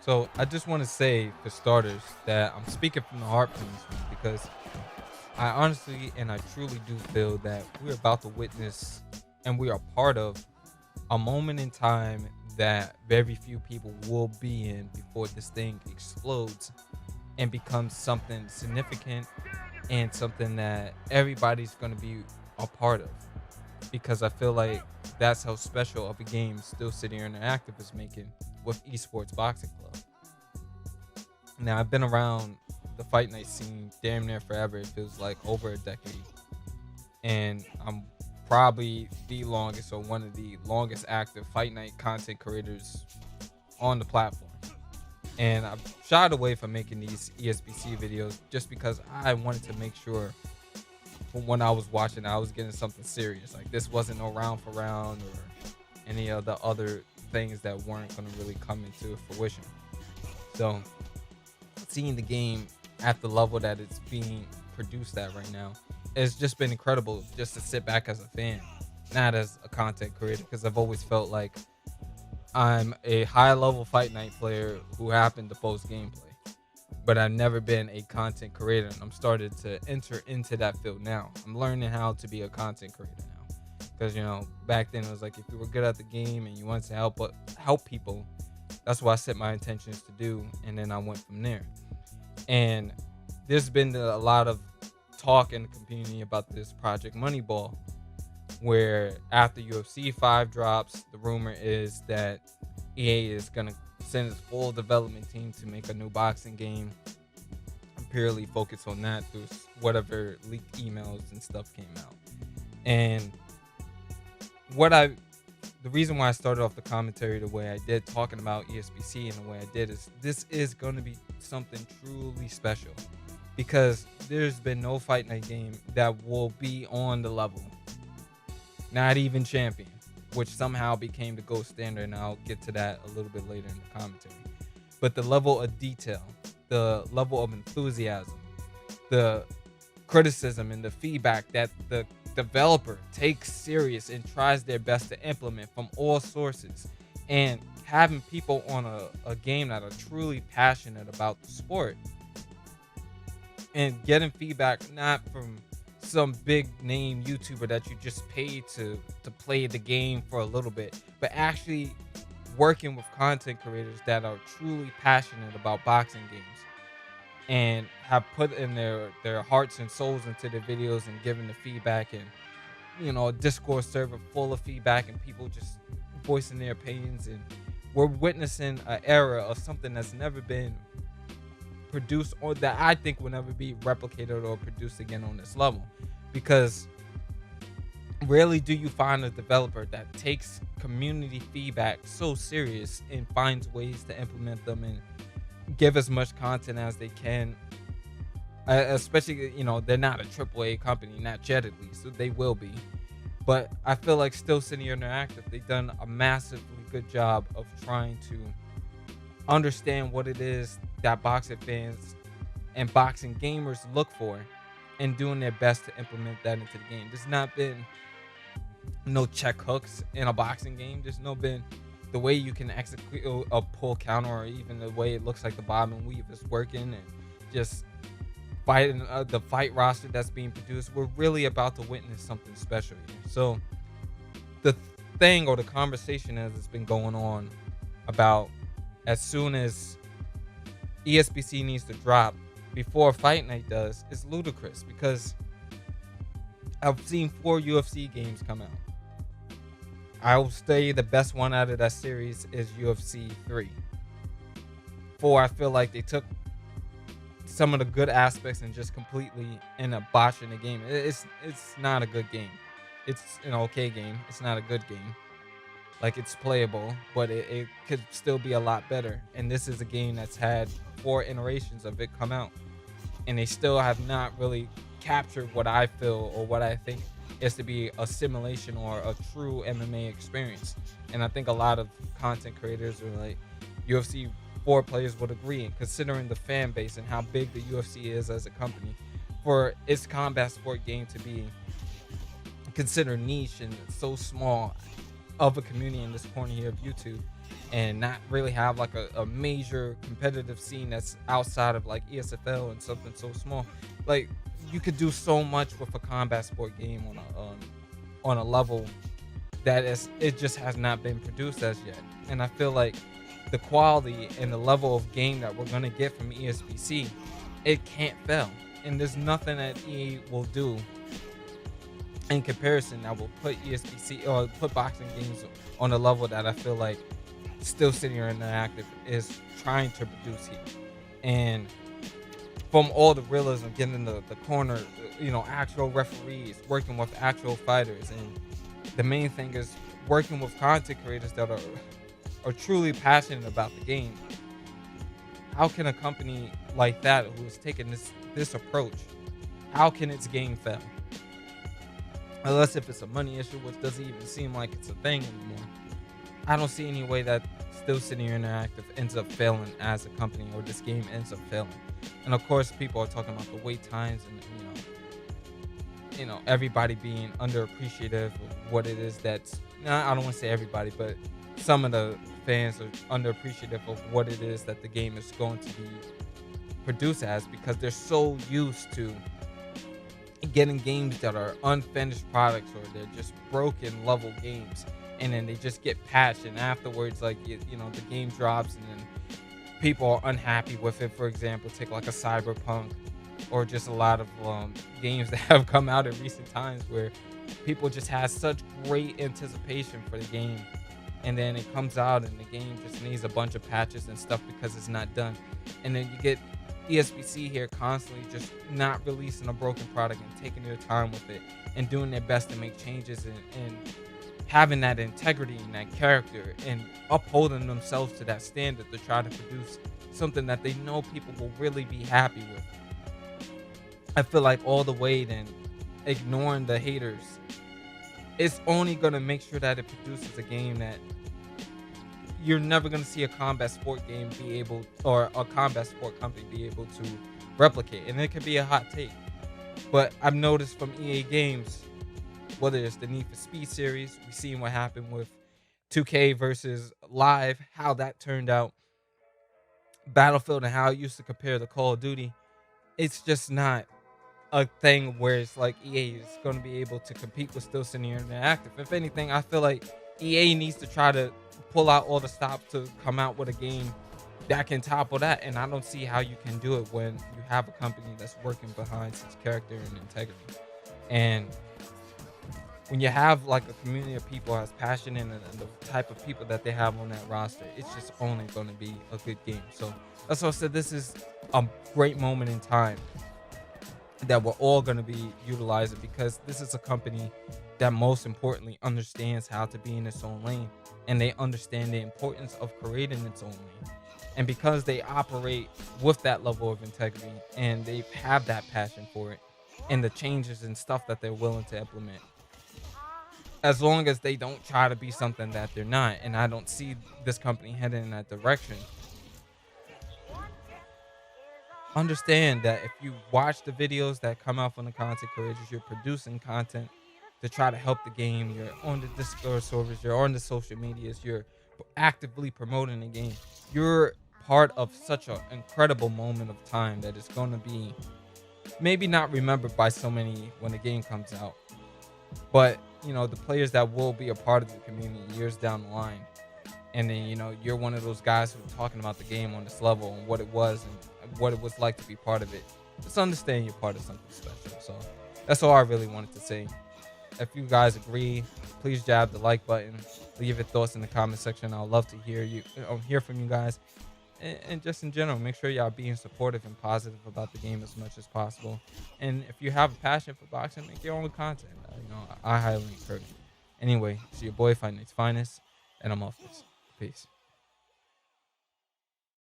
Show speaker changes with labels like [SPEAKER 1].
[SPEAKER 1] So I just want to say, for starters, that I'm speaking from the heart from this one because I honestly and I truly do feel that we're about to witness and we are part of a moment in time that very few people will be in before this thing explodes and becomes something significant and something that everybody's going to be a part of. Because I feel like that's how special of a game Still City Interactive is making with Esports Boxing Club. Now, I've been around the fight night scene damn near forever. It feels like over a decade. And I'm probably the longest or one of the longest active fight night content creators on the platform. And I've shied away from making these ESBC videos just because I wanted to make sure from when I was watching, I was getting something serious. Like, this wasn't no round for round or any of the other things that weren't going to really come into fruition. So, seeing the game at the level that it's being produced at right now, it's just been incredible just to sit back as a fan, not as a content creator, because I've always felt like I'm a high level fight night player who happened to post gameplay, but I've never been a content creator, and I'm started to enter into that field now. I'm learning how to be a content creator now, because back then it was like if you were good at the game and you wanted to help people, that's what I set my intentions to do, and then I went from there. And there's been a lot of talk in the community about this Project Moneyball, where after UFC 5 drops, the rumor is that EA is going to send its full development team to make a new boxing game and purely focus on that through whatever leaked emails and stuff came out. And the reason why I started off the commentary the way I did, talking about ESBC in the way I did, is this is going to be something truly special, because there's been no fight night game that will be on the level, not even Champion, which somehow became the gold standard, and I'll get to that a little bit later in the commentary. But the level of detail, the level of enthusiasm, the criticism and the feedback that the developer takes serious and tries their best to implement from all sources, and having people on a game that are truly passionate about the sport and getting feedback not from some big name YouTuber that you just paid to play the game for a little bit, but actually working with content creators that are truly passionate about boxing games and have put in their hearts and souls into their videos and given the feedback, and a Discord server full of feedback and people just voicing their opinions. And we're witnessing an era of something that's never been produced, or that I think will never be replicated or produced again on this level, because rarely do you find a developer that takes community feedback so serious and finds ways to implement them and give as much content as they can. Especially, they're not a AAA company, not yet at least, so they will be. But I feel like Still City Interactive, they've done a massively good job of trying to understand what it is that boxing fans and boxing gamers look for, and doing their best to implement that into the game. There's not been no check hooks in a boxing game. There's no been the way you can execute a pull counter, or even the way it looks like the bob and weave is working, and just fighting the fight roster that's being produced. We're really about to witness something special here. So the thing, or the conversation as it's been going on about, as soon as ESBC needs to drop before Fight Night does, is ludicrous, because I've seen 4 UFC games come out. I will say the best one out of that series is UFC 3. 4, I feel like they took some of the good aspects and just completely end up botching the game. It's not a good game. It's an okay game. It's not a good game. Like, it's playable, but it could still be a lot better. And this is a game that's had 4 iterations of it come out, and they still have not really captured what I feel, or what I think is to be a simulation or a true MMA experience. And I think a lot of content creators, or like UFC 4 players, would agree, and considering the fan base and how big the UFC is as a company, for its combat sport game to be considered niche and so small of a community in this corner here of YouTube, and not really have like a major competitive scene that's outside of like ESFL and something so small. Like you could do so much with a combat sport game on a level that is it just has not been produced as yet. And I feel like the quality and the level of game that we're gonna get from ESBC, it can't fail. And there's nothing that EA will do in comparison that will put ESBC or put boxing games on a level that I feel like Still City Interactive is trying to produce here. And from all the realism, getting in the corner, actual referees, working with actual fighters, and the main thing is working with content creators that are truly passionate about the game. How can a company like that who has taken this approach, how can its game fail? Unless if it's a money issue, which doesn't even seem like it's a thing anymore. I don't see any way that Still City Interactive ends up failing as a company, or this game ends up failing. And of course, people are talking about the wait times and everybody being underappreciative of what it is that's. I don't want to say everybody, but some of the fans are underappreciative of what it is that the game is going to be produced as, because they're so used to getting games that are unfinished products, or they're just broken level games, and then they just get patched, and afterwards the game drops, and then people are unhappy with it. For example, take like a Cyberpunk, or just a lot of games that have come out in recent times where people just have such great anticipation for the game, and then it comes out and the game just needs a bunch of patches and stuff because it's not done. And then you get ESBC here constantly just not releasing a broken product and taking their time with it and doing their best to make changes, and having that integrity and that character, and upholding themselves to that standard to try to produce something that they know people will really be happy with. I feel like all the weight and ignoring the haters, it's only going to make sure that it produces a game that you're never going to see a combat sport game be able, or a combat sport company be able to replicate. And it could be a hot take, but I've noticed from EA games, whether it's the Need for Speed series, we've seen what happened with 2K versus Live, how that turned out, Battlefield, and how it used to compare to Call of Duty. It's just not a thing where it's like EA is going to be able to compete with Still City Interactive. If anything, I feel like EA needs to try to pull out all the stops to come out with a game that can topple that, and I don't see how you can do it when you have a company that's working behind such character and integrity. And when you have like a community of people as passionate, and the type of people that they have on that roster, it's just only going to be a good game. So that's why I said this is a great moment in time that we're all going to be utilizing, because this is a company that most importantly understands how to be in its own lane, and they understand the importance of creating its own lane. And because they operate with that level of integrity, and they have that passion for it, and the changes and stuff that they're willing to implement, as long as they don't try to be something that they're not, and I don't see this company heading in that direction, understand that if you watch the videos that come out from the content creators, you're producing content to try to help the game, you're on the Discord servers, you're on the social medias, you're actively promoting the game, you're part of such an incredible moment of time that is going to be maybe not remembered by so many when the game comes out, but the players that will be a part of the community years down the line. And then you're one of those guys who's talking about the game on this level and what it was and what it was like to be part of it. Just understand you're part of something special. So that's all I really wanted to say. If you guys agree, please jab the like button, leave your thoughts in the comment section. I'd love to hear from you guys, and just in general, make sure y'all being supportive and positive about the game as much as possible. And if you have a passion for boxing, make your own content. I highly encourage it. Anyway, it's your boy FightNightsFinest, and I'm off this. Peace.